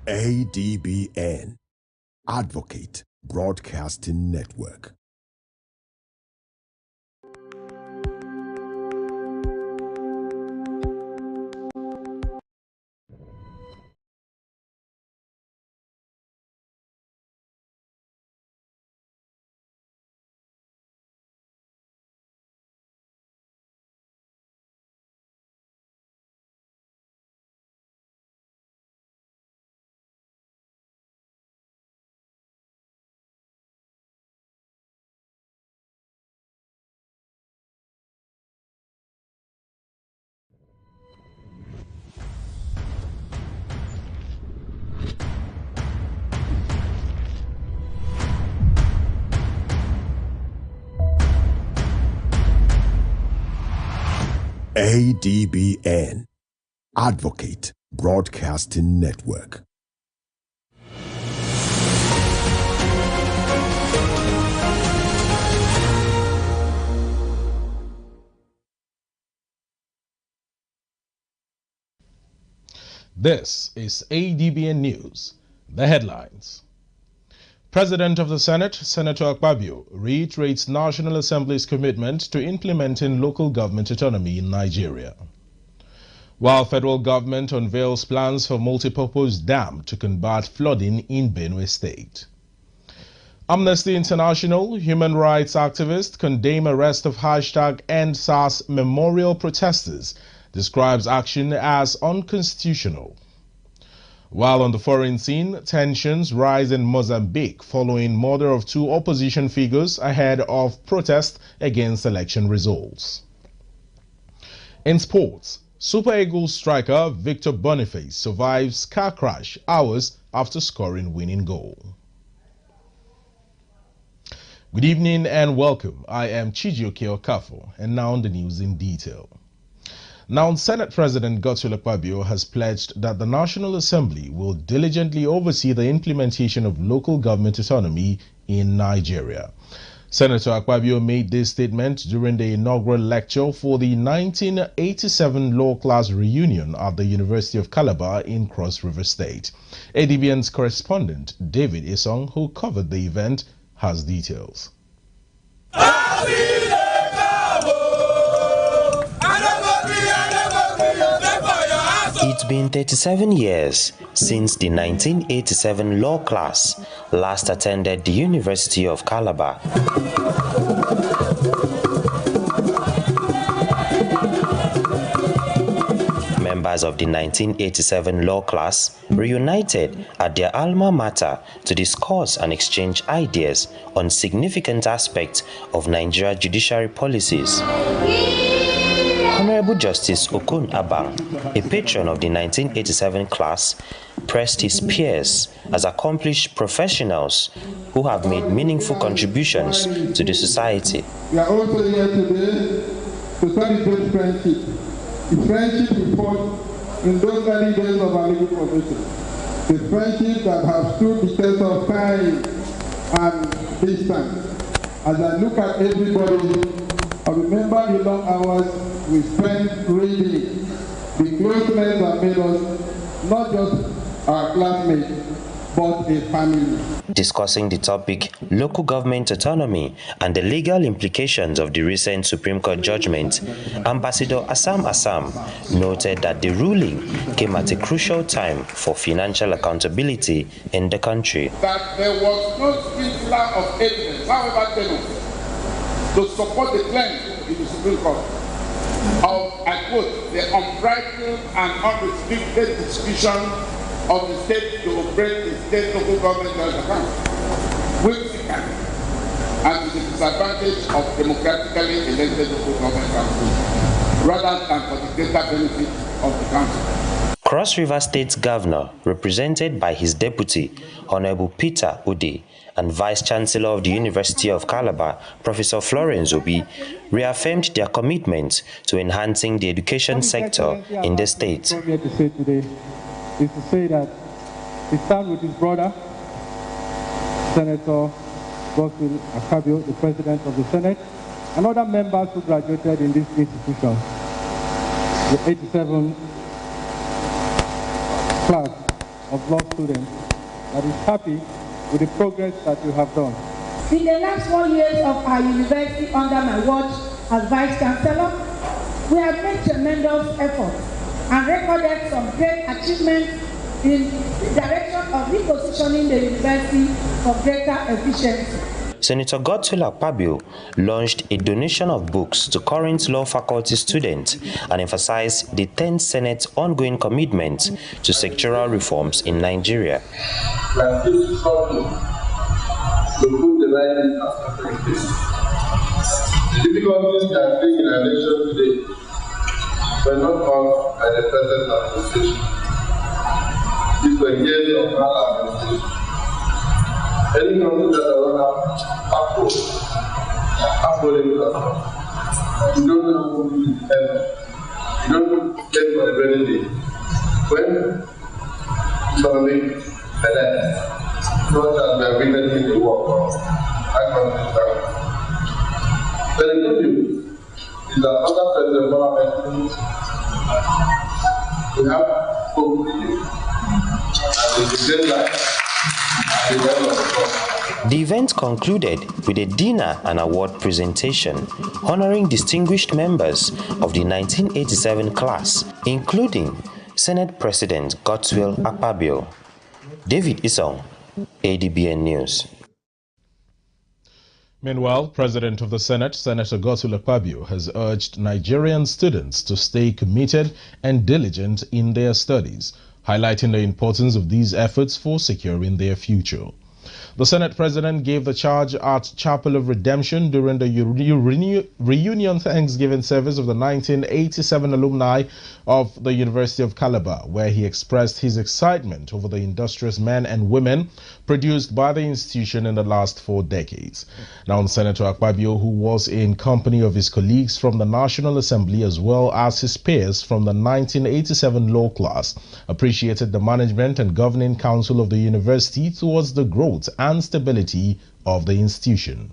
ADBN, Advocate Broadcasting Network. ADBN, Advocate Broadcasting Network. This is ADBN News. The headlines. President of the Senate, Senator Akpabio, reiterates National Assembly's commitment to implementing local government autonomy in Nigeria. While federal government unveils plans for multipurpose dam to combat flooding in Benue State. Amnesty International human rights activists condemn arrest of #EndSARS memorial protesters, describes action as unconstitutional. While on the foreign scene, tensions rise in Mozambique following murder of 2 opposition figures ahead of protest against election results. In sports, Super Eagles striker Victor Boniface survives car crash hours after scoring winning goal. Good evening and welcome. I am Chijioke Okafo, and now the news in detail. Now, Senate President Godswill Akpabio has pledged that the National Assembly will diligently oversee the implementation of local government autonomy in Nigeria. Senator Akpabio made this statement during the inaugural lecture for the 1987 Law Class reunion at the University of Calabar in Cross River State. ADBN's correspondent David Isong, who covered the event, has details. It's been 37 years since the 1987 law class last attended the University of Calabar. Members of the 1987 law class reunited at their alma mater to discuss and exchange ideas on significant aspects of Nigeria judiciary policies. Honorable Justice Okun Abang, a patron of the 1987 class, pressed his peers as accomplished professionals who have made meaningful contributions to the society. We are also here today to celebrate friendship. The friendship we fought in those early days of our legal profession. The friendship that has stood the test of time and distance. As I look at everybody, I remember the long hours we spent reading, the closeness that made us not just our classmates, but a family. Discussing the topic, local government autonomy and the legal implications of the recent Supreme Court judgment, Ambassador Assam noted that the ruling came at a crucial time for financial accountability in the country. That there was no strict law of evidence, however tenuous, to support the claim in the Supreme Court of, I quote, the unbridled and unrestricted discretion of the state to operate the state local government account, whimsical and to the disadvantage of democratically elected local government councils, rather than for the greater benefit of the country. Cross River State's governor, represented by his deputy, Honorable Peter Udi, and Vice Chancellor of the University of Calabar, Professor Florence Obi, reaffirmed their commitment to enhancing the education sector in the state. What I'm here to say today is to say that he stands with his brother, Senator Godswill Akpabio, the President of the Senate, and other members who graduated in this institution, the 87 class, of law students that is happy with the progress that you have done. In the last 4 years of our university under my watch as Vice Chancellor, we have made tremendous efforts and recorded some great achievements in the direction of repositioning the university for greater efficiency. Senator Godswill Akpabio launched a donation of books to current law faculty students and emphasized the 10th Senate's ongoing commitment to sectoral reforms in Nigeria. We are still struggling to put the right infrastructure in place. The difficulties that are facing our nation today were not caused by the present administration. These were years of maladministration. Any country that does not have infrastructure, you don't have to be dependent. You don't spend for a very day. When economic finance, not as we are witnessing the work of our country's down. But the good news is that other President Bola we have hope for you. And it's a great life. The event concluded with a dinner and award presentation honoring distinguished members of the 1987 class, including Senate President Godswill Akpabio. David Isong, Adbn News. Meanwhile, President of the Senate, Senator Godswill Akpabio, has urged Nigerian students to stay committed and diligent in their studies, highlighting the importance of these efforts for securing their future. The Senate President gave the charge at Chapel of Redemption during the reunion Thanksgiving service of the 1987 alumni of the University of Calabar, where he expressed his excitement over the industrious men and women produced by the institution in the last 4 decades. Now, Senator Akpabio, who was in company of his colleagues from the National Assembly as well as his peers from the 1987 law class, appreciated the management and governing council of the university towards the growth and stability of the institution.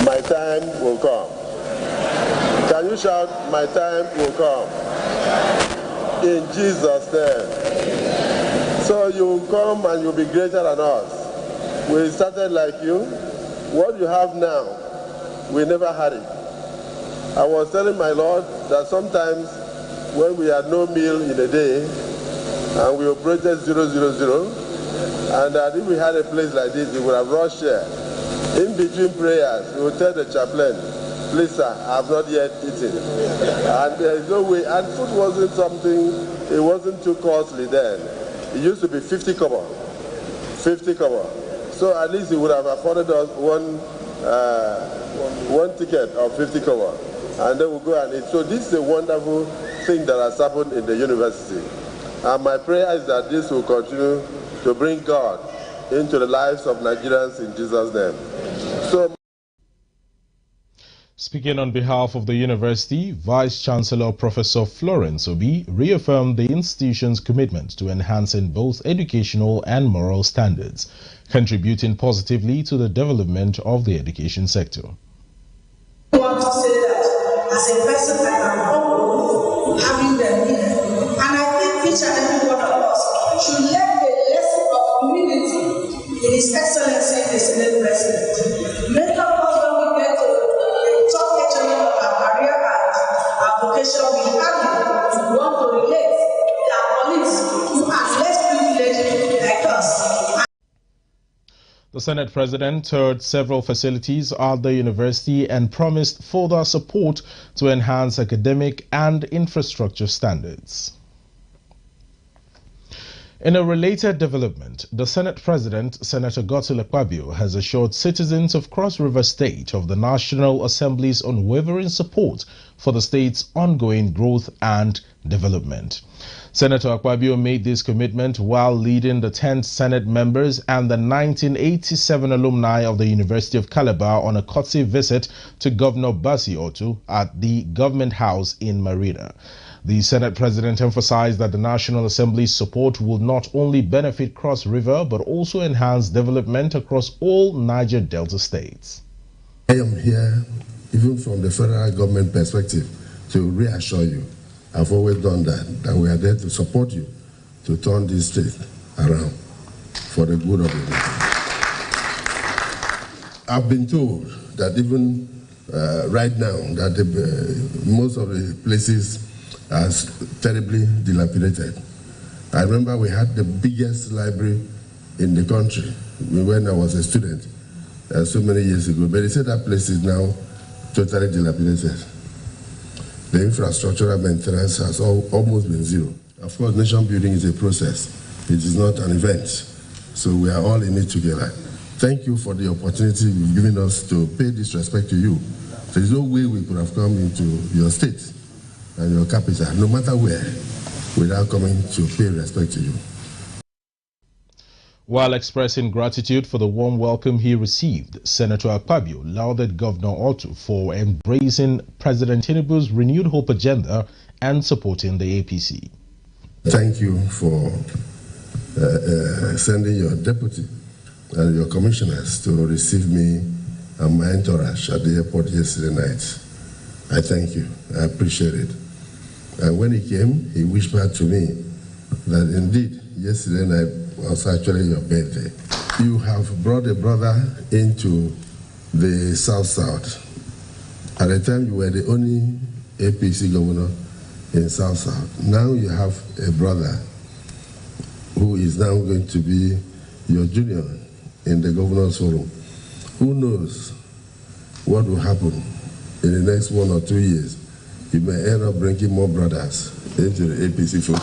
My time will come. Can you shout, my time will come? In Jesus' name. So you will come and you'll be greater than us. We started like you. What you have now, we never had it. I was telling my Lord that sometimes when we had no meal in a day and we operated 000, and that if we had a place like this, we would have rushed here. In between prayers, we would tell the chaplain, please sir, I have not yet eaten. And there is no way, and food wasn't something, it wasn't too costly then. It used to be 50 kobo. 50 kobo. So at least it would have afforded us one ticket of 50 kobo. And then we'll go and eat. So this is a wonderful thing that has happened in the university. And my prayer is that this will continue to bring God into the lives of Nigerians in Jesus' name. Speaking on behalf of the university, Vice Chancellor Professor Florence Obi reaffirmed the institution's commitment to enhancing both educational and moral standards, contributing positively to the development of the education sector. I want to say that as a person, I am humble having them here, and I think each and every one of us should learn His Excellency the Senate President. Many of us, when we get to the top echelon of our career and our vocation, we want to relate with our colleagues who are less privileged like us. The Senate President toured several facilities at the university and promised further support to enhance academic and infrastructure standards. In a related development, the Senate President, Senator Godswill Akpabio, has assured citizens of Cross River State of the National Assembly's unwavering support for the state's ongoing growth and development. Senator Akpabio made this commitment while leading the 10th Senate members and the 1987 alumni of the University of Calabar on a courtesy visit to Governor Basi Otu at the Government House in Marina. The Senate President emphasized that the National Assembly's support will not only benefit Cross River but also enhance development across all Niger Delta states. I am here, even from the federal government perspective, to reassure you. I've always done that we are there to support you to turn this state around for the good of the nation. I've been told that even right now that most of the places are terribly dilapidated. I remember we had the biggest library in the country when I was a student so many years ago, but they said that place is now totally dilapidated. The infrastructural maintenance has almost been zero. Of course, nation building is a process. It is not an event. So we are all in it together. Thank you for the opportunity you've given us to pay this respect to you. There is no way we could have come into your state and your capital, no matter where, without coming to pay respect to you. While expressing gratitude for the warm welcome he received, Senator Akpabio lauded Governor Otto for embracing President Tinubu's renewed hope agenda and supporting the APC. Thank you for sending your deputy and your commissioners to receive me and my entourage at the airport yesterday night. I thank you. I appreciate it. And when he came, he whispered to me that indeed, yesterday night was actually your birthday. You have brought a brother into the South-South. At the time, you were the only APC governor in South-South. Now you have a brother who is now going to be your junior in the governor's forum. Who knows what will happen in the next 1 or 2 years? You may end up bringing more brothers into the APC forum.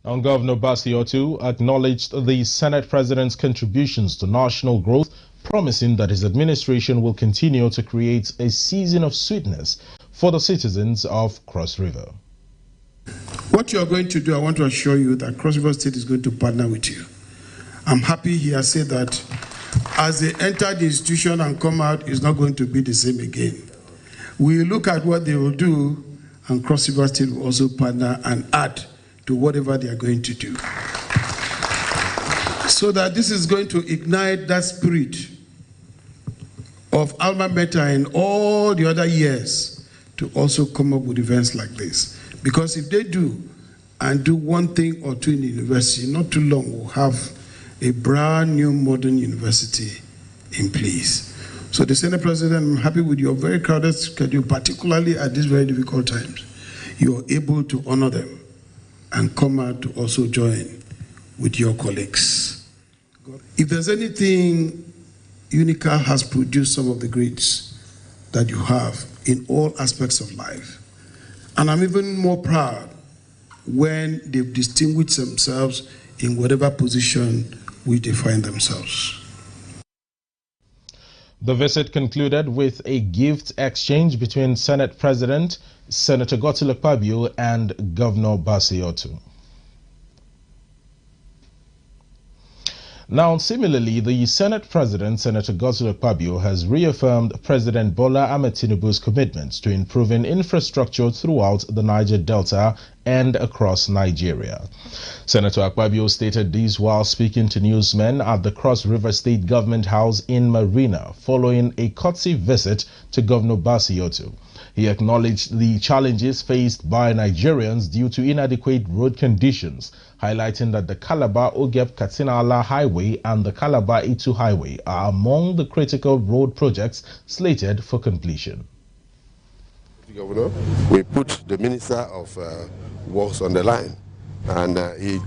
Now, Governor Basio acknowledged the Senate President's contributions to national growth, promising that his administration will continue to create a season of sweetness for the citizens of Cross River. What you are going to do, I want to assure you that Cross River State is going to partner with you. I'm happy he has said that as they enter the institution and come out, it's not going to be the same again. We look at what they will do, and Cross River State will also partner and add to whatever they are going to do. So that this is going to ignite that spirit of alma mater in all the other years to also come up with events like this. Because if they do, and do one thing or two in the university, not too long we'll have a brand new modern university in place. So the Senate President, I'm happy with your very crowded schedule, particularly at these very difficult times. You are able to honor them and come out to also join with your colleagues. If there's anything, UNICA has produced some of the greats that you have in all aspects of life. And I'm even more proud when they've distinguished themselves in whatever position which they find themselves. The visit concluded with a gift exchange between Senate President Senator Godswill Akpabio and Governor Basio. Now, similarly, the Senate President, Senator Godswill Akpabio, has reaffirmed President Bola Ahmed Tinubu's commitment to improving infrastructure throughout the Niger Delta and across Nigeria. Senator Akpabio stated this while speaking to newsmen at the Cross River State Government House in Marina following a courtesy visit to Governor Basio. He acknowledged the challenges faced by Nigerians due to inadequate road conditions, highlighting that the Calabar-Ogep-Katsina-Ala Highway and the Calabar-Itu Highway are among the critical road projects slated for completion. Governor, we put the Minister of Works on the line, and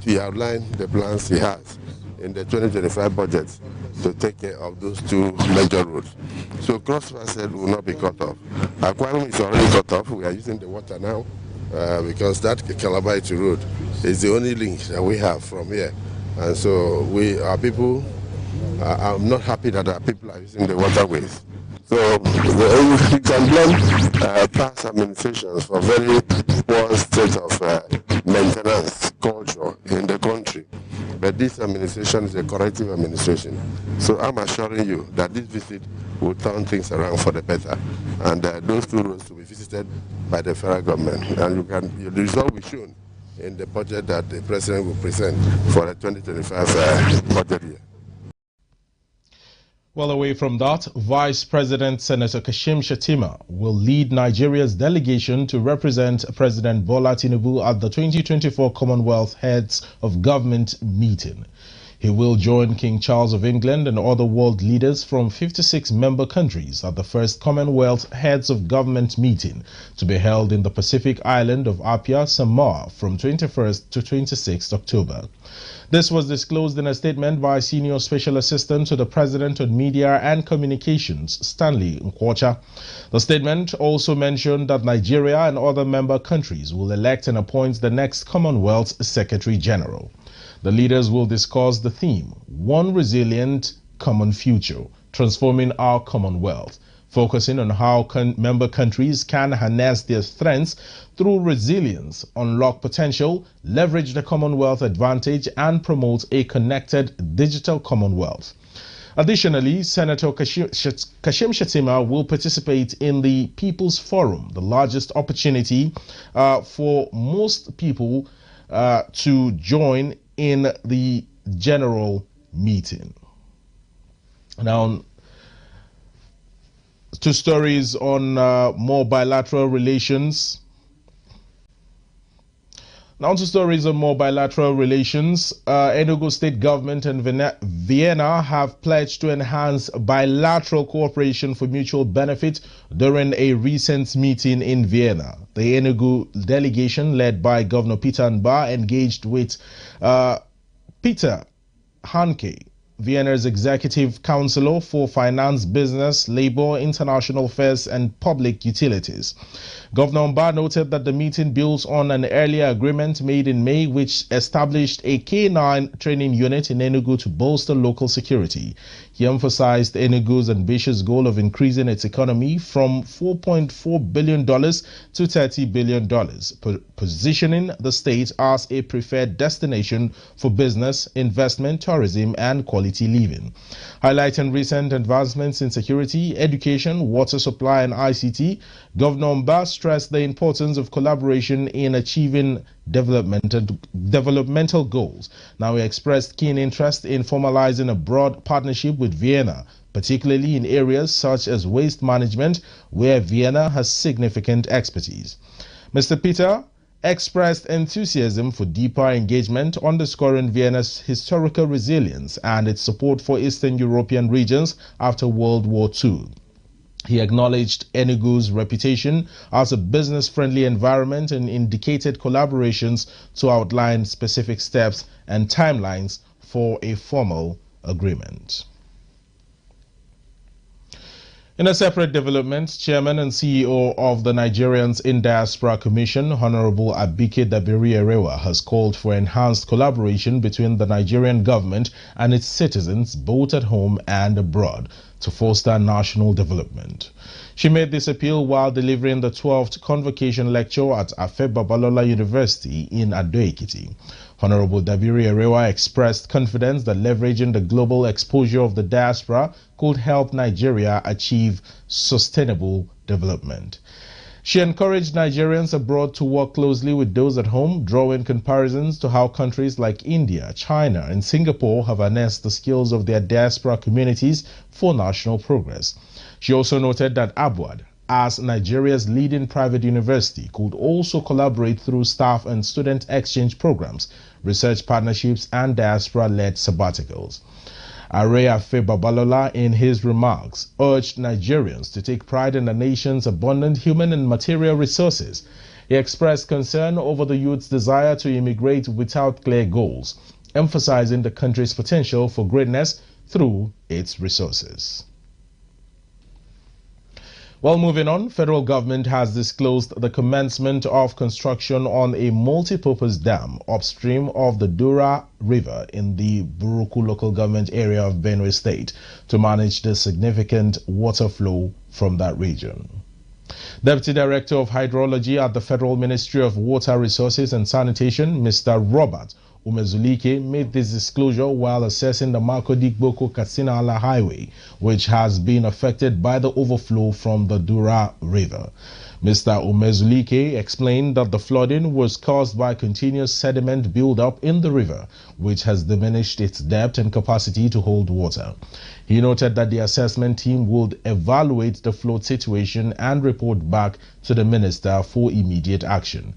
he outlined the plans he has in the 2025 budget to take care of those two major roads. So Cross River will not be cut off. Aquarium is already cut off. We are using the water now because that Calabar-Itu road is the only link that we have from here. And so our people are not happy that our people are using the waterways. So you can blame past administrations for very poor state of maintenance culture in the country. But this administration is a corrective administration. So I'm assuring you that this visit will turn things around for the better. And those two roads will be visited by the federal government. And the result will be shown in the budget that the President will present for the 2025 budget year. Well, away from that, Vice President Senator Kashim Shettima will lead Nigeria's delegation to represent President Bola Tinubu at the 2024 Commonwealth Heads of Government meeting. He will join King Charles of England and other world leaders from 56 member countries at the first Commonwealth Heads of Government meeting to be held in the Pacific island of Apia, Samoa from 21st to 26th October. This was disclosed in a statement by Senior Special Assistant to the President on Media and Communications, Stanley Nkwocha. The statement also mentioned that Nigeria and other member countries will elect and appoint the next Commonwealth Secretary General. The leaders will discuss the theme, One Resilient Common Future, Transforming Our Commonwealth, focusing on how member countries can harness their strengths through resilience, unlock potential, leverage the Commonwealth advantage, and promote a connected digital Commonwealth. Additionally, Senator Kashim Shettima will participate in the People's Forum, the largest opportunity for most people to join in the general meeting. Now, two stories on more bilateral relations. Enugu State Government and Vienna have pledged to enhance bilateral cooperation for mutual benefit during a recent meeting in Vienna. The Enugu delegation, led by Governor Peter Nba, engaged with Peter Hanke, Vienna's Executive Counselor for Finance, Business, Labor, International Affairs and Public Utilities. Governor Mba noted that the meeting builds on an earlier agreement made in May which established a K9 training unit in Enugu to bolster local security. He emphasized Enugu's ambitious goal of increasing its economy from $4.4 billion to $30 billion, positioning the state as a preferred destination for business, investment, tourism, and quality living. Highlighting recent advancements in security, education, water supply, and ICT, Governor Mba stressed the importance of collaboration in achieving developmental goals. Now, he expressed keen interest in formalizing a broad partnership with Vienna, particularly in areas such as waste management, where Vienna has significant expertise. Mr. Peter expressed enthusiasm for deeper engagement, underscoring Vienna's historical resilience and its support for Eastern European regions after World War II. He acknowledged Enugu's reputation as a business-friendly environment and indicated collaborations to outline specific steps and timelines for a formal agreement. In a separate development, Chairman and CEO of the Nigerians in Diaspora Commission, Honorable Adbnnews Arewa, has called for enhanced collaboration between the Nigerian government and its citizens, both at home and abroad, to foster national development. She made this appeal while delivering the 12th convocation lecture at Afe Babalola University in Ado-Ekiti. Honorable Dabiri Arewa expressed confidence that leveraging the global exposure of the diaspora could help Nigeria achieve sustainable development. She encouraged Nigerians abroad to work closely with those at home, drawing comparisons to how countries like India, China, and Singapore have harnessed the skills of their diaspora communities for national progress. She also noted that ABWAD, as Nigeria's leading private university, could also collaborate through staff and student exchange programs, research partnerships, and diaspora-led sabbaticals. Afe Babalola, in his remarks, urged Nigerians to take pride in the nation's abundant human and material resources. He expressed concern over the youth's desire to immigrate without clear goals, emphasizing the country's potential for greatness through its resources. Well, moving on, federal government has disclosed the commencement of construction on a multi-purpose dam upstream of the Dura River in the Buruku local government area of Benue State to manage the significant water flow from that region. Deputy Director of Hydrology at the Federal Ministry of Water Resources and Sanitation, Mr. Robert Umezulike, made this disclosure while assessing the Makodi-Gboko-Katsina-Ala Highway, which has been affected by the overflow from the Dura River. Mr. Umezulike explained that the flooding was caused by continuous sediment buildup in the river, which has diminished its depth and capacity to hold water. He noted that the assessment team would evaluate the flood situation and report back to the minister for immediate action.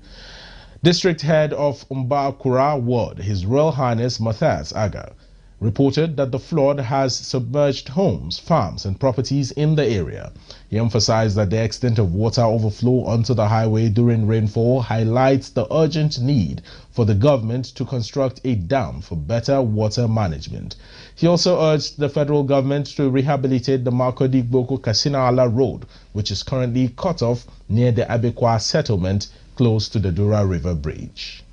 District Head of Mbakura Ward, His Royal Highness Matthias Aga, reported that the flood has submerged homes, farms, and properties in the area. He emphasized that the extent of water overflow onto the highway during rainfall highlights the urgent need for the government to construct a dam for better water management. He also urged the federal government to rehabilitate the Makodi-Gboko-Katsina-Ala road, which is currently cut off near the Abekwa settlement close to the Dura River Bridge.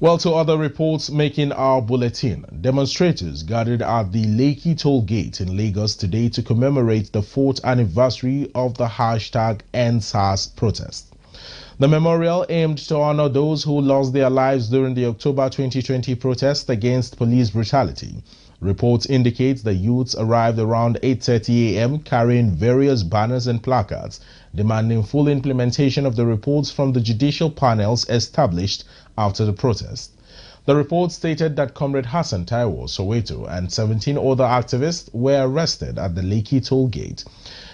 Well, to other reports making our bulletin, demonstrators gathered at the Lekki toll gate in Lagos today to commemorate the 4th anniversary of the #EndSARS protest. The memorial aimed to honor those who lost their lives during the October 2020 protest against police brutality. Reports indicate the youths arrived around 8:30 a.m. carrying various banners and placards demanding full implementation of the reports from the judicial panels established after the protest. The report stated that Comrade Hassan Taiwo Soweto and 17 other activists were arrested at the Lekki toll gate.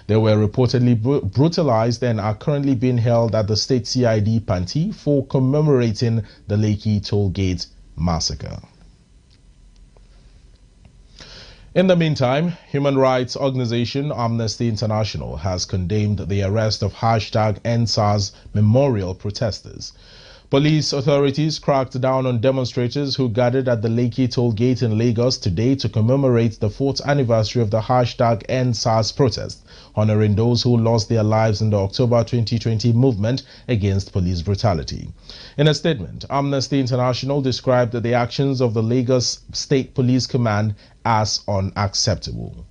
They were reportedly brutalized and are currently being held at the State CID Panti for commemorating the Lekki toll gate massacre. In the meantime, human rights organization Amnesty International has condemned the arrest of #EndSARS memorial protesters. Police authorities cracked down on demonstrators who gathered at the Lekki toll gate in Lagos today to commemorate the 4th anniversary of the #EndSARS protest, honoring those who lost their lives in the October 2020 movement against police brutality. In a statement, Amnesty International described the actions of the Lagos State Police Command as unacceptable.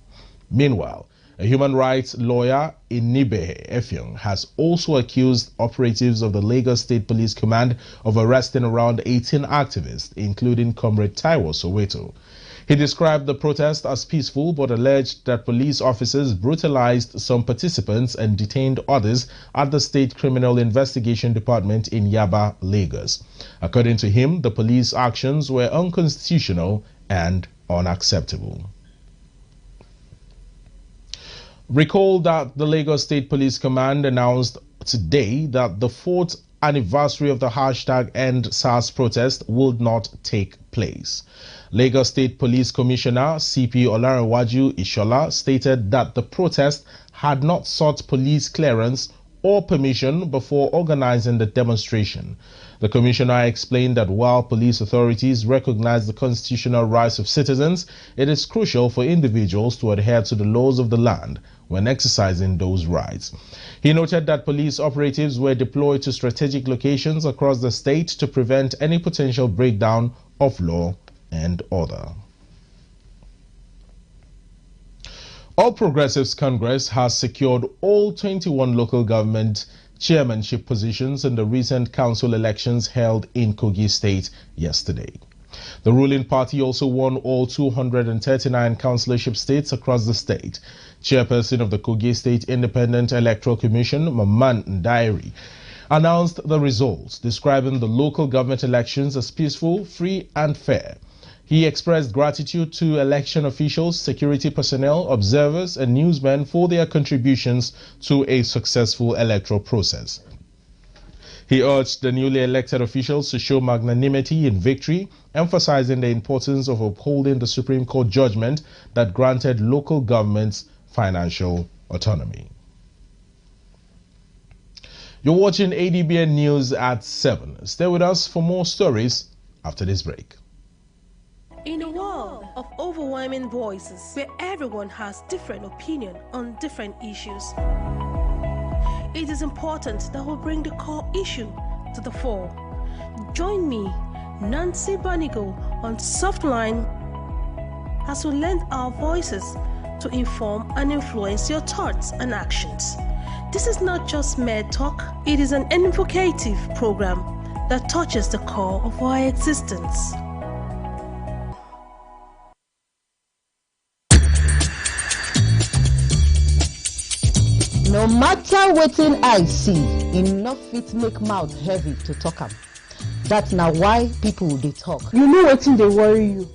Meanwhile, a human rights lawyer, Inibehe Effiong, has also accused operatives of the Lagos State Police Command of arresting around 18 activists, including Comrade Taiwo Soweto. He described the protest as peaceful but alleged that police officers brutalized some participants and detained others at the State Criminal Investigation Department in Yaba, Lagos. According to him, the police actions were unconstitutional and unacceptable. Recall that the Lagos State Police Command announced today that the 4th anniversary of the #EndSARS protest would not take place. Lagos State Police Commissioner CP Olarinwaju Ishola stated that the protest had not sought police clearance or permission before organizing the demonstration. The commissioner explained that while police authorities recognize the constitutional rights of citizens, it is crucial for individuals to adhere to the laws of the land when exercising those rights. He noted that police operatives were deployed to strategic locations across the state to prevent any potential breakdown of law and order. All Progressives Congress has secured all 21 local government chairmanship positions in the recent council elections held in Kogi State yesterday. The ruling party also won all 239 councillorship seats across the state. Chairperson of the Kogi State Independent Electoral Commission, Maman Ndairi, announced the results, describing the local government elections as peaceful, free and fair. He expressed gratitude to election officials, security personnel, observers and newsmen for their contributions to a successful electoral process. He urged the newly elected officials to show magnanimity in victory, emphasizing the importance of upholding the Supreme Court judgment that granted local governments financial autonomy. You're watching ADBN News at 7. Stay with us for more stories after this break. In a world of overwhelming voices where everyone has different opinion on different issues, it is important that we bring the core issue to the fore. Join me, Nancy Banigo, on Softline as we lend our voices to inform and influence your thoughts and actions. This is not just mere talk, it is an invocative program that touches the core of our existence. No matter wetin I see, enough fit make mouth heavy to talk am. That's now why people dey talk. You know wetin dey worry you,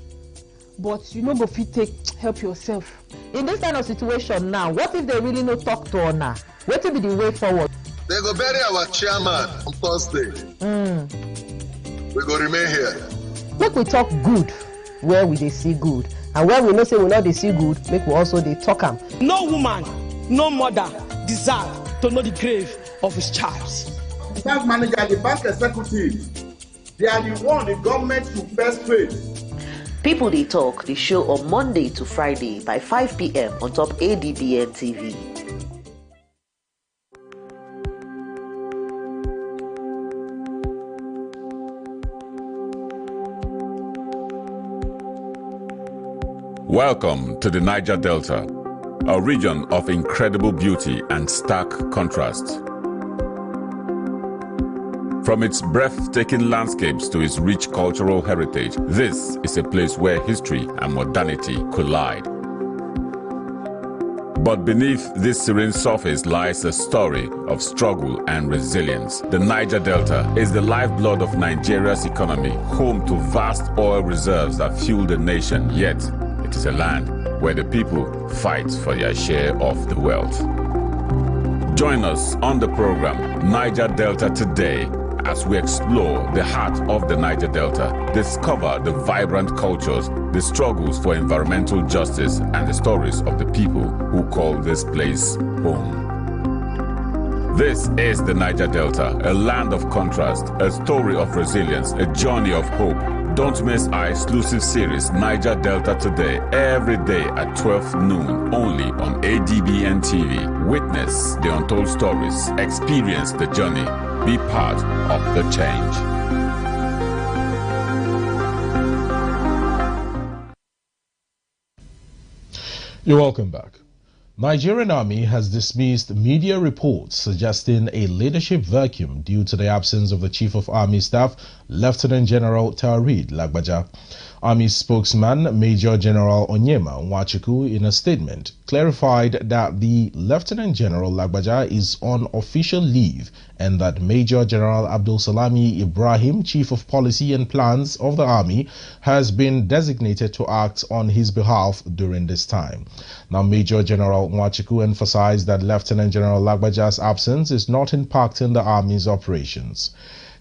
but you no go fit take help yourself. In this kind of situation now, what if they really no talk to una? Wetin be the way forward? They go bury our chairman on Thursday. We go remain here. Make we talk good where we dey see good, and where we know say we no dey see good, make we also dey talk am. No woman, no mother deserve to know the grave of his child. The bank manager, the bank executive, they are the one the government should first face. People They Talk, the show on Monday to Friday by 5 p.m. on top ADBN TV. Welcome to the Niger Delta, a region of incredible beauty and stark contrast. From its breathtaking landscapes to its rich cultural heritage, this is a place where history and modernity collide. But beneath this serene surface lies a story of struggle and resilience. The Niger Delta is the lifeblood of Nigeria's economy, home to vast oil reserves that fuel the nation, yet it is a land where the people fight for their share of the wealth. Join us on the program Niger Delta Today as we explore the heart of the Niger Delta, discover the vibrant cultures, the struggles for environmental justice, and the stories of the people who call this place home. This is the Niger Delta, a land of contrast, a story of resilience, a journey of hope. Don't miss our exclusive series, Niger Delta Today, every day at 12 noon, only on ADBN TV. Witness the untold stories, experience the journey, be part of the change. You're welcome back. Nigerian Army has dismissed media reports suggesting a leadership vacuum due to the absence of the Chief of Army Staff, Lieutenant General Taoreed Lagbaja. Army spokesman Major General Onyema Nwachukwu, in a statement, clarified that the Lieutenant General Lagbaja is on official leave and that Major General Abdul Salami Ibrahim, Chief of Policy and Plans of the Army, has been designated to act on his behalf during this time. Now, Major General Nwachukwu emphasized that Lieutenant General Lagbaja's absence is not impacting the Army's operations.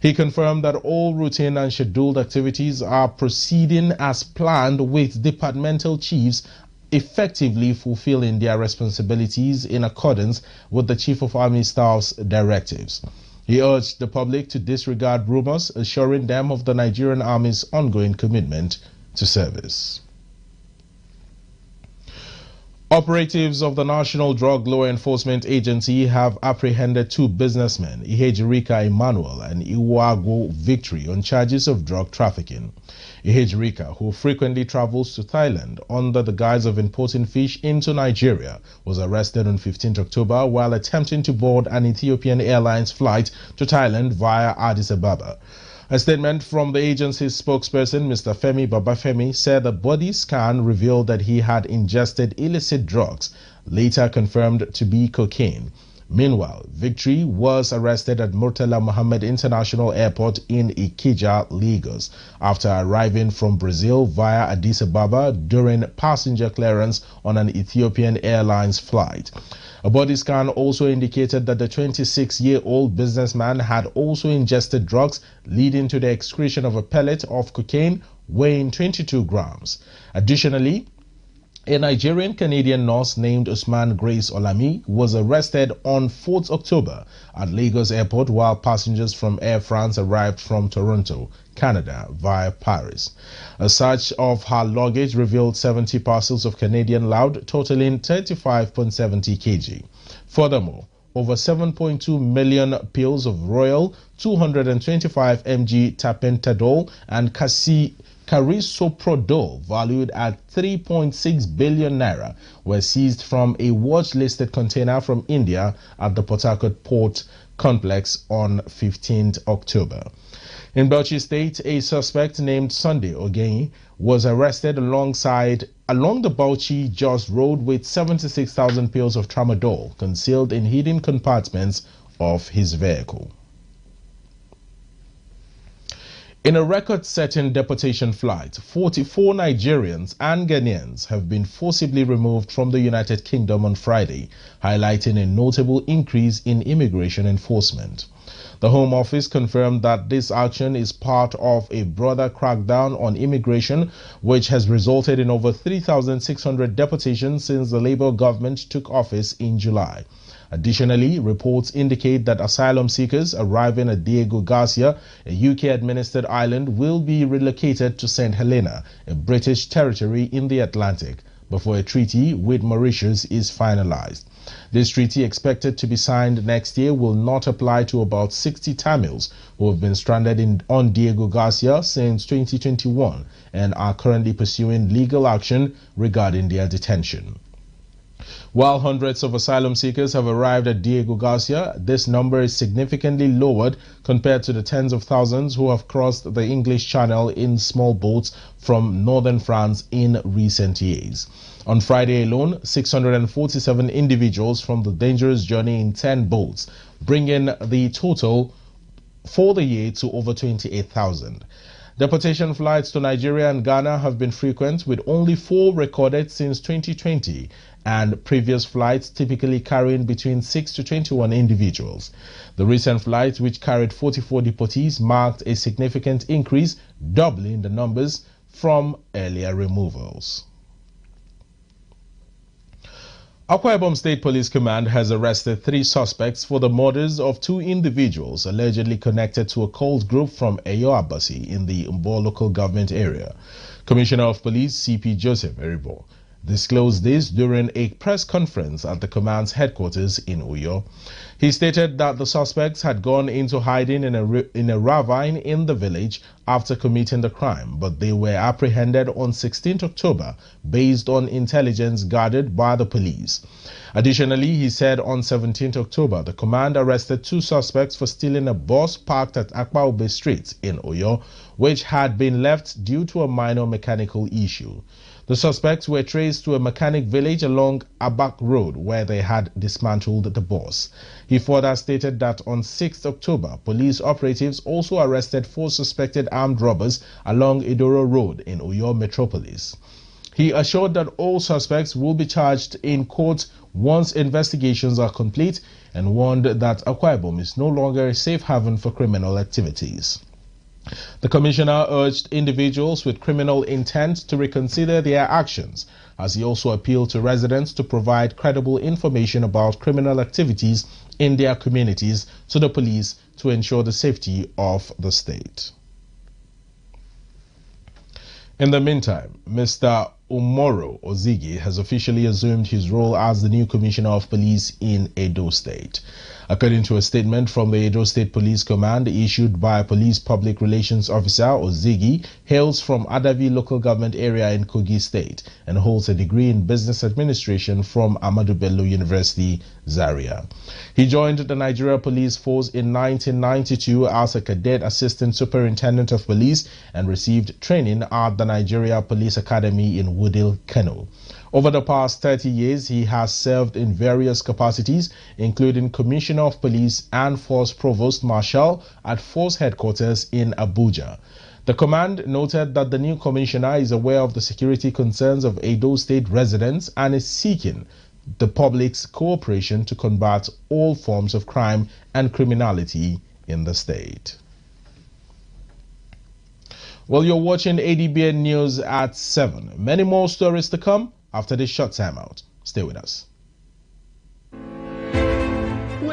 He confirmed that all routine and scheduled activities are proceeding as planned, with departmental chiefs effectively fulfilling their responsibilities in accordance with the Chief of Army Staff's directives. He urged the public to disregard rumors, assuring them of the Nigerian Army's ongoing commitment to service. Operatives of the National Drug Law Enforcement Agency have apprehended two businessmen, Ihejirika Emmanuel and Iwago Victory, on charges of drug trafficking. Ihejirika, who frequently travels to Thailand under the guise of importing fish into Nigeria, was arrested on 15 October while attempting to board an Ethiopian Airlines flight to Thailand via Addis Ababa. A statement from the agency's spokesperson, Mr. Femi Babafemi, said the body scan revealed that he had ingested illicit drugs, later confirmed to be cocaine. Meanwhile, Victory was arrested at Murtala Mohammed International Airport in Ikeja, Lagos, after arriving from Brazil via Addis Ababa during passenger clearance on an Ethiopian Airlines flight. A body scan also indicated that the 26-year-old businessman had also ingested drugs, leading to the excretion of a pellet of cocaine weighing 22 grams. Additionally, a Nigerian-Canadian nurse named Usman Grace Olami was arrested on 4th October at Lagos Airport while passengers from Air France arrived from Toronto, Canada, via Paris. A search of her luggage revealed 70 parcels of Canadian loud, totaling 35.70 kg. Furthermore, over 7.2 million pills of Royal, 225 mg tapentadol, and Carisoprodol, valued at 3.6 billion naira, were seized from a watch-listed container from India at the Port Harcourt port complex on 15th October. In Bauchi State, a suspect named Sunday Ogenyi was arrested along the Bauchi-Jos Road with 76,000 pills of tramadol concealed in hidden compartments of his vehicle. In a record-setting deportation flight, 44 Nigerians and Ghanaians have been forcibly removed from the United Kingdom on Friday, highlighting a notable increase in immigration enforcement. The Home Office confirmed that this action is part of a broader crackdown on immigration, which has resulted in over 3,600 deportations since the Labour government took office in July. Additionally, reports indicate that asylum seekers arriving at Diego Garcia, a UK-administered island, will be relocated to St. Helena, a British territory in the Atlantic, before a treaty with Mauritius is finalized. This treaty, expected to be signed next year, will not apply to about 60 Tamils who have been stranded on Diego Garcia since 2021 and are currently pursuing legal action regarding their detention. While hundreds of asylum seekers have arrived at Diego Garcia, this number is significantly lowered compared to the tens of thousands who have crossed the English Channel in small boats from northern France in recent years. On Friday alone, 647 individuals from the dangerous journey in 10 boats, bringing the total for the year to over 28,000. Deportation flights to Nigeria and Ghana have been frequent, with only 4 recorded since 2020, and previous flights typically carrying between 6 to 21 individuals. The recent flight, which carried 44 deportees, marked a significant increase, doubling the numbers from earlier removals. Akwa Ibom State Police Command has arrested 3 suspects for the murders of 2 individuals allegedly connected to a cult group from Eyo Abasi in the Mbo local government area. Commissioner of Police CP Joseph Eribo disclosed this during a press conference at the command's headquarters in Uyo. He stated that the suspects had gone into hiding in a ravine in the village after committing the crime, but they were apprehended on 16th October based on intelligence gathered by the police. Additionally, he said on 17th October, the command arrested 2 suspects for stealing a bus parked at Akpaube Street in Uyo, which had been left due to a minor mechanical issue. The suspects were traced to a mechanic village along Abak Road where they had dismantled the bus. He further stated that on 6th October, police operatives also arrested 4 suspected armed robbers along Idoro Road in Uyo Metropolis. He assured that all suspects will be charged in court once investigations are complete and warned that Akwa Ibom is no longer a safe haven for criminal activities. The commissioner urged individuals with criminal intent to reconsider their actions, as he also appealed to residents to provide credible information about criminal activities in their communities to the police to ensure the safety of the state. In the meantime, Mr. Umoro Ozigi has officially assumed his role as the new Commissioner of Police in Edo State. According to a statement from the Edo State Police Command issued by Police Public Relations Officer, Ozigi hails from Adavi local government area in Kogi State and holds a degree in Business Administration from Ahmadu Bello University, Zaria. He joined the Nigeria Police Force in 1992 as a cadet assistant superintendent of police and received training at the Nigeria Police Academy in Woodhill, Kano. Over the past 30 years, he has served in various capacities, including Commissioner of Police and Force Provost Marshal at Force Headquarters in Abuja. The command noted that the new commissioner is aware of the security concerns of Edo State residents and is seeking the public's cooperation to combat all forms of crime and criminality in the state. Well, you're watching ADBN News at 7. Many more stories to come after this short time out. Stay with us.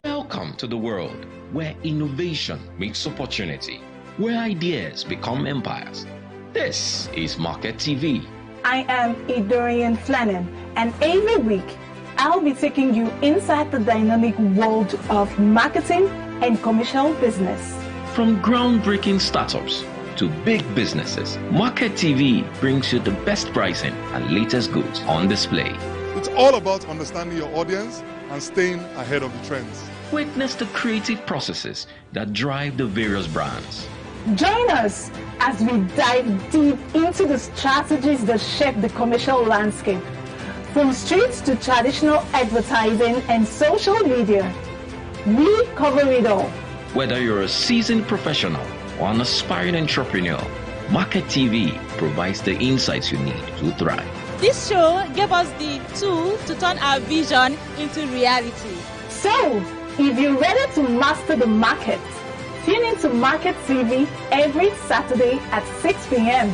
Welcome to the world where innovation meets opportunity, where ideas become empires. This is Market TV. I am Idorian Flannan, and every week I'll be taking you inside the dynamic world of marketing and commercial business. From groundbreaking startups to big businesses, Market TV brings you the best pricing and latest goods on display. It's all about understanding your audience and staying ahead of the trends. Witness the creative processes that drive the various brands. Join us as we dive deep into the strategies that shape the commercial landscape, from streets to traditional advertising and social media. We cover it all. Whether you're a seasoned professional or an aspiring entrepreneur, Market TV provides the insights you need to thrive. This show gave us the tool to turn our vision into reality. So, if you're ready to master the market, tune into Market TV every Saturday at 6 p.m.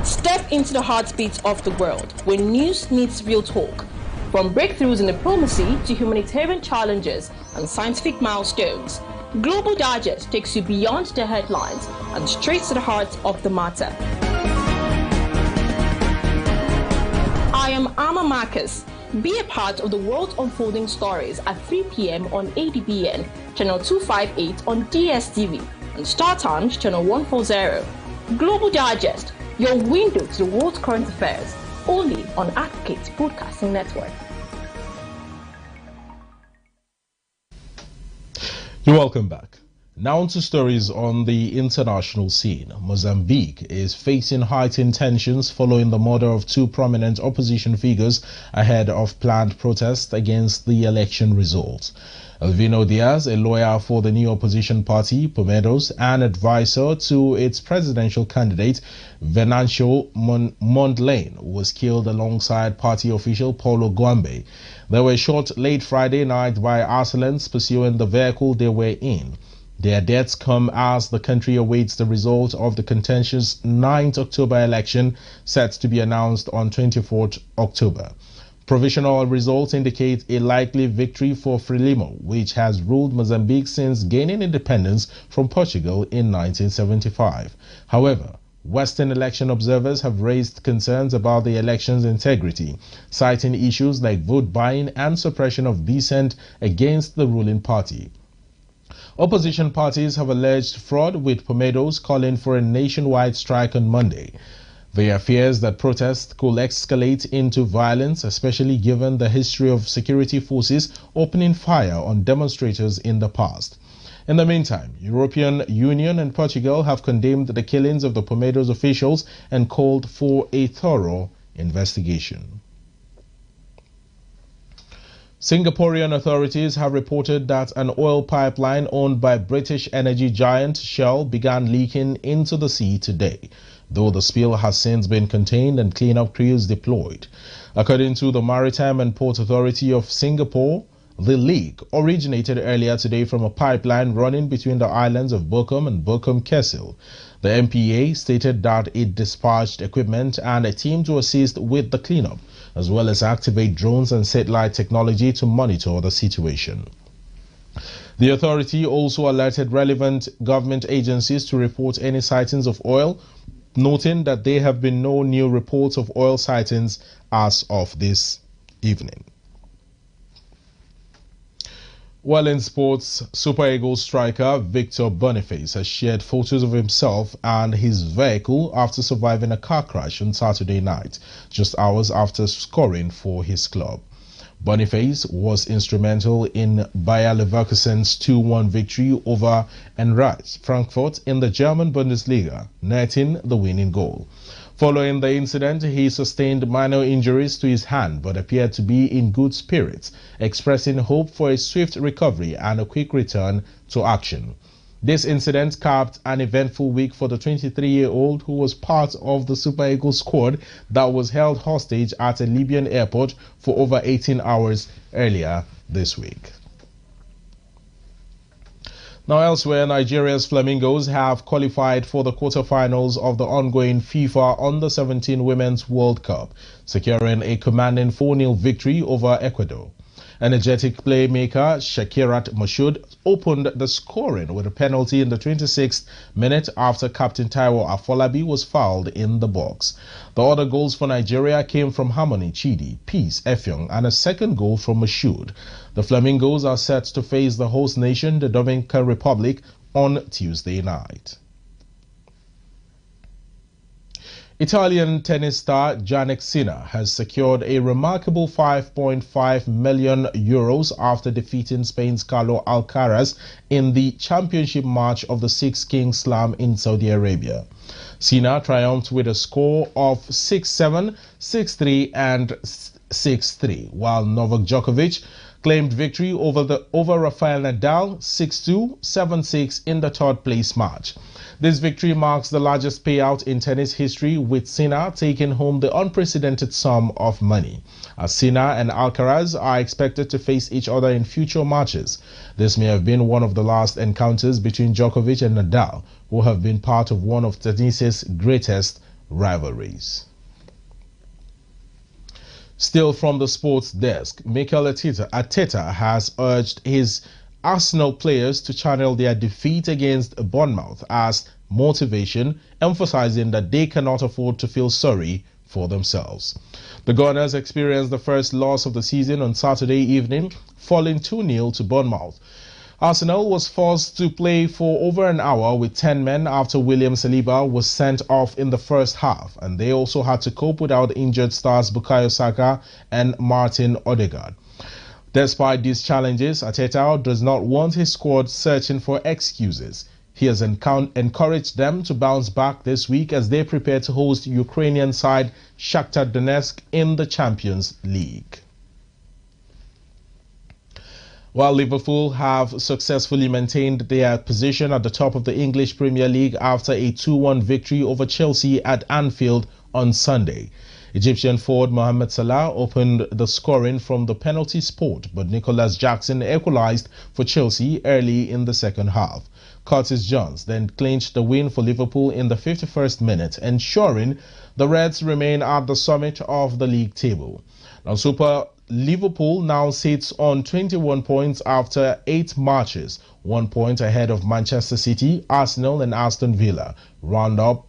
Step into the heartbeat of the world where news meets real talk. From breakthroughs in diplomacy to humanitarian challenges and scientific milestones, Global Digest takes you beyond the headlines and straight to the heart of the matter. I am Amma Marcus. Be a part of the world unfolding stories at 3 p.m. on ADBN, channel 258 on DSTV, and Star Times, channel 140. Global Digest, your window to the world's current affairs, only on Advocate Broadcasting Network. You're welcome back. Now to stories on the international scene. Mozambique is facing heightened tensions following the murder of two prominent opposition figures ahead of planned protests against the election results. Elvino Diaz, a lawyer for the new opposition party, Pomedos, and advisor to its presidential candidate, Venancio Mondlane, was killed alongside party official Paulo Guambe. They were shot late Friday night by assailants pursuing the vehicle they were in. Their deaths come as the country awaits the result of the contentious 9th October election set to be announced on 24th October. Provisional results indicate a likely victory for Frelimo, which has ruled Mozambique since gaining independence from Portugal in 1975. However, Western election observers have raised concerns about the election's integrity, citing issues like vote buying and suppression of dissent against the ruling party. Opposition parties have alleged fraud, with Pomedos calling for a nationwide strike on Monday. There are fears that protests could escalate into violence, especially given the history of security forces opening fire on demonstrators in the past. In the meantime, European Union and Portugal have condemned the killings of the Pomedos officials and called for a thorough investigation. Singaporean authorities have reported that an oil pipeline owned by British energy giant Shell began leaking into the sea today, though the spill has since been contained and cleanup crews deployed. According to the Maritime and Port Authority of Singapore, the leak originated earlier today from a pipeline running between the islands of Bochum and Bochum Kessel. The MPA stated that it dispatched equipment and a team to assist with the cleanup, as well as activate drones and satellite technology to monitor the situation. The authority also alerted relevant government agencies to report any sightings of oil, noting that there have been no new reports of oil sightings as of this evening. While in sports, Super Eagles striker Victor Boniface has shared photos of himself and his vehicle after surviving a car crash on Saturday night, just hours after scoring for his club. Boniface was instrumental in Bayer Leverkusen's 2-1 victory over Eintracht Frankfurt in the German Bundesliga, netting the winning goal. Following the incident, he sustained minor injuries to his hand but appeared to be in good spirits, expressing hope for a swift recovery and a quick return to action. This incident capped an eventful week for the 23-year-old who was part of the Super Eagles squad that was held hostage at a Libyan airport for over 18 hours earlier this week. Now elsewhere, Nigeria's Flamingos have qualified for the quarterfinals of the ongoing FIFA Under-17 Women's World Cup, securing a commanding 4-0 victory over Ecuador. Energetic playmaker Shakirat Mashood opened the scoring with a penalty in the 26th minute after Captain Taiwo Afolabi was fouled in the box. The other goals for Nigeria came from Harmony Chidi, Peace Effiong, and a second goal from Mashood. The Flamingos are set to face the host nation, the Dominican Republic, on Tuesday night. Italian tennis star Jannik Sinner has secured a remarkable 5.5 million euros after defeating Spain's Carlos Alcaraz in the championship match of the Six Kings Slam in Saudi Arabia. Sinner triumphed with a score of 6-7, 6-3 and 6-3, while Novak Djokovic claimed victory over Rafael Nadal 6-2, 7-6 in the third place match. This victory marks the largest payout in tennis history, with Sinner taking home the unprecedented sum of money. As Sinner and Alcaraz are expected to face each other in future matches. This may have been one of the last encounters between Djokovic and Nadal, who have been part of one of tennis's greatest rivalries. Still from the sports desk, Mikel Arteta has urged his Arsenal players to channel their defeat against Bournemouth as motivation, emphasizing that they cannot afford to feel sorry for themselves. The Gunners experienced the first loss of the season on Saturday evening, falling 2-0 to Bournemouth. Arsenal was forced to play for over an hour with 10 men after William Saliba was sent off in the first half, and they also had to cope without injured stars Bukayo Saka and Martin Odegaard. Despite these challenges, Arteta does not want his squad searching for excuses. He has encouraged them to bounce back this week as they prepare to host Ukrainian side Shakhtar Donetsk in the Champions League. While Liverpool have successfully maintained their position at the top of the English Premier League after a 2-1 victory over Chelsea at Anfield on Sunday. Egyptian forward Mohamed Salah opened the scoring from the penalty spot, but Nicholas Jackson equalized for Chelsea early in the second half. Curtis Jones then clinched the win for Liverpool in the 51st minute, ensuring the Reds remain at the summit of the league table. Now, Super Liverpool now sits on 21 points after 8 matches, 1 point ahead of Manchester City, Arsenal and Aston Villa. Round out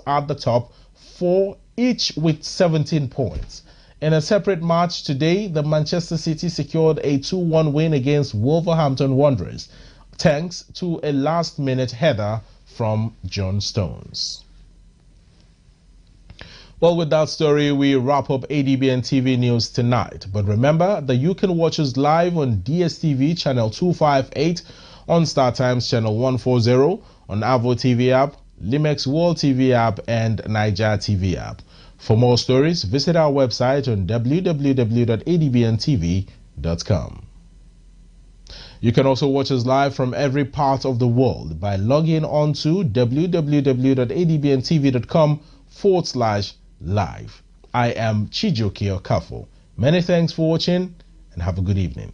at the top, 4 each with 17 points. In a separate match today, the Manchester City secured a 2-1 win against Wolverhampton Wanderers, thanks to a last-minute header from John Stones. Well, with that story, we wrap up ADBN TV News tonight. But remember that you can watch us live on DSTV channel 258, on Star Times channel 140, on Avo TV app, Limex World TV app, and Niger TV app. For more stories, visit our website on www.adbntv.com. You can also watch us live from every part of the world by logging on to www.adbntv.com/live. I am Chijoke Okafo. Many thanks for watching and have a good evening.